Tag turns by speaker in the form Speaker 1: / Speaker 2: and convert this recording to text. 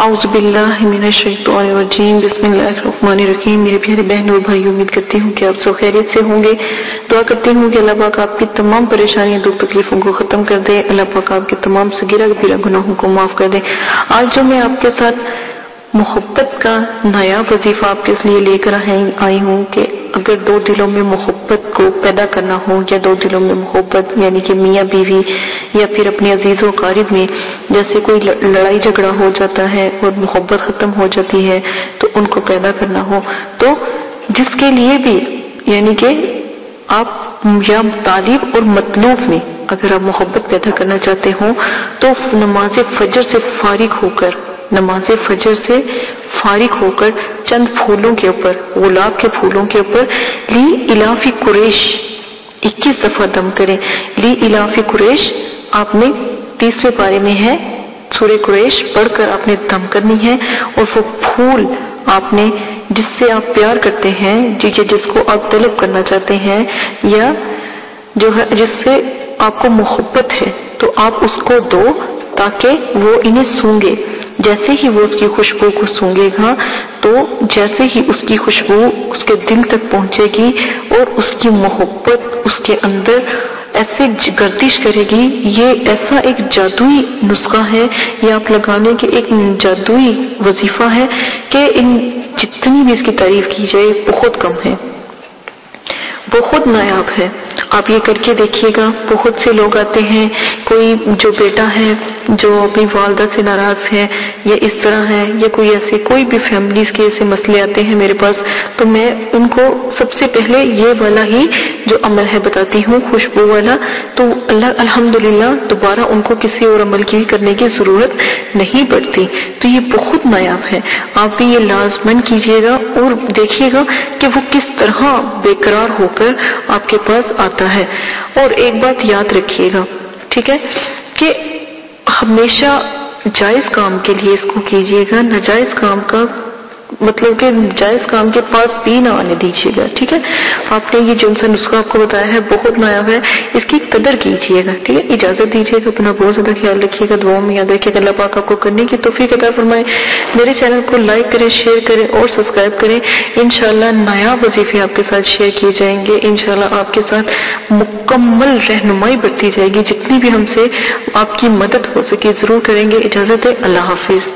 Speaker 1: اعوذ باللہ من الشیطان الرجیم، بسم اللہ الرحمن الرحیم۔ میرے پیارے بہن اور بھائی، امید کرتی ہوں کہ آپ سب خیریت سے ہوں گے۔ دعا کرتی ہوں کہ اللہ پاک آپ کی تمام پریشانیاں، دکھ تکلیفوں کو ختم کر دے۔ اللہ پاک آپ کے تمام صغیرہ کبیرہ گناہوں کو معاف کر دے۔ آج جو میں آپ کے ساتھ محبت کا نیا وظیفہ آپ کے لیے لے کر آئی ہوں کہ اگر دو دلوں میں محبت کو پیدا کرنا ہو، یا دو دلوں میں محبت یعنی کہ میاں بیوی یا پھر اپنے عزیز و قارب میں جیسے کوئی لڑائی جھگڑا ہو جاتا ہے اور محبت ختم ہو جاتی ہے، تو ان کو پیدا کرنا ہو، تو جس کے لیے بھی یعنی کہ آپ یا طالب اور مطلوب میں اگر آپ محبت پیدا کرنا چاہتے ہوں تو نماز فجر سے فارغ ہو کر چند پھولوں کے اوپر، گلاب کے پھولوں کے اوپر لی الاف قریش 21 دفعہ دم کریں۔ لی الاف قریش آپ نے 30ویں پارے میں ہے، سورہ قریش پڑھ کر آپ نے دم کرنی ہے، اور وہ پھول آپ نے جس سے آپ پیار کرتے ہیں، جس کو آپ طلب کرنا چاہتے ہیں، یا جو ہے جس سے آپ کو محبت ہے، تو آپ اس کو دو تاکہ وہ انہیں سونگے۔ جیسے ہی وہ اس کی خوشبو کو سونگے گا تو جیسے ہی اس کی خوشبو اس کے دل تک پہنچے گی اور اس کی محبت اس کے اندر ایسے گردش کرے گی۔ یہ ایسا ایک جادوئی نسخہ ہے، یہ آپ لگانے کے ایک جادوئی وظیفہ ہے کہ جتنی بھی اس کی تعریف کی جائے بہت کم ہے، بہت نایاب ہے۔ آپ یہ کر کے دیکھیے گا۔ بہت سے لوگ آتے ہیں، کوئی جو بیٹا ہے جو اپنی والدہ سے ناراض ہے یا اس طرح ہے، یا کوئی بھی فیملیز کے ایسے مسئلے آتے ہیں میرے پاس، تو میں ان کو سب سے پہلے یہ والا ہی جو عمل ہے بتاتی ہوں، خوشبو والا، تو الحمدللہ دوبارہ ان کو کسی اور عمل کی کرنے کی ضرورت نہیں پڑتی۔ تو یہ بہت نایاب ہے، آپ بھی یہ لازماً کیجیے گا اور دیکھیے گا کہ وہ کس طرح بے قرار ہو کر آپ کے پاس آتا ہے۔ اور ایک بات یاد رکھیے گا، ٹھیک ہے، کہ ہمیشہ جائز کام کے لیے اس کو کیجیے گا، ناجائز کام کا مطلب کہ جائز کام کے پاس بھی نہ آنے دیجیے گا، ٹھیک ہے۔ آپ نے یہ جو سا نسخہ آپ کو بتایا ہے بہت نایاب ہے، اس کی قدر کیجیے گا، ٹھیک ہے۔ اجازت دیجیے گا، اپنا بہت زیادہ خیال رکھیے گا، دعاؤں میں یاد رکھیے گا۔ اللہ پاک آپ کو کرنے کی توفیق عطا فرمائے۔ میرے چینل کو لائک کریں، شیئر کریں اور سبسکرائب کریں۔ انشاءاللہ نیا وظیفے آپ کے ساتھ شیئر کیے جائیں گے، انشاءاللہ آپ کے ساتھ مکمل رہنمائی بڑھتی جائے گی، جتنی بھی ہم سے آپ کی مدد ہو سکے ضرور کریں گے۔ اجازت ہے، اللہ حافظ۔